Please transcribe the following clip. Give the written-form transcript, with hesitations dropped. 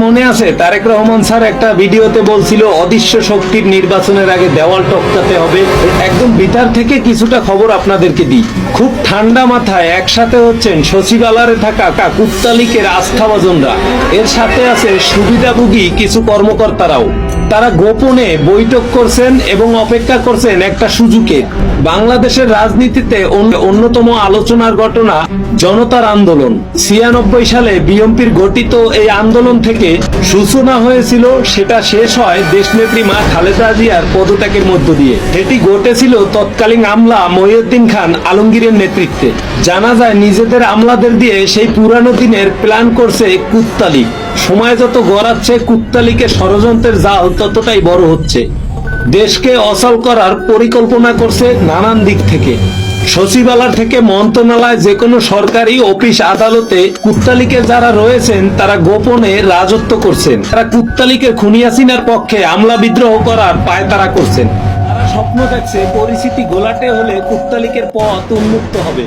মনে আছে তারেক রহমান স্যার একটা ভিডিওতে বলছিল অদৃশ্য শক্তির নির্বাচনের আগে দেওয়াল টপকাতে হবে। একদম ভিতর থেকে কিছুটা খবর আপনাদেরকে দিই। খুব ঠান্ডা মাথায় একসাথে হচ্ছেন সচিবালয়ে থাকা কুত্তালিকের আস্থাভাজনরা, এর সাথে আছে সুবিধাভোগী কিছু কর্মকর্তারাও। তারা গোপনে বৈঠক করছেন এবং অপেক্ষা করছেন একটা সুযোগের। বাংলাদেশের রাজনীতিতে অন্যতম আলোচনার ঘটনা জনতার আন্দোলন। 96 সালে বিএনপির গঠিত এই আন্দোলন থেকে সূচনা হয়েছিল, সেটা শেষ হয় দেশনেত্রী মা খালেদা জিয়ার পদত্যাগের মধ্য দিয়ে। এটি ঘটেছিল তৎকালীন আমলা মহিউদ্দিন খান আলমগীরের নেতৃত্বে। জানা যায় নিজেদের আমলাদের দিয়ে সেই পুরানো দিনের প্ল্যান করছে কুত্তালিক। সময় যত গড়াচ্ছে কুত্তালিকের ষড়যন্ত্রের জাল ততটাই বড় হচ্ছে। দেশকে অচল করার পরিকল্পনা করছে নানান দিক থেকে। সচিবালয় থেকে মন্ত্রণালয়, যে কোনো সরকারি অফিস আদালতে কুত্তালিকের যারা রয়েছেন তারা গোপনে রাজত্ব করছেন। তারা কুত্তালিকের খুনি হাসিনার পক্ষে আমলা বিদ্রোহ করার পায়তারা করছেন। তারা স্বপ্ন দেখছে পরিস্থিতি ঘোলাটে হলে কুত্তালিকের পথ উন্মুক্ত হবে।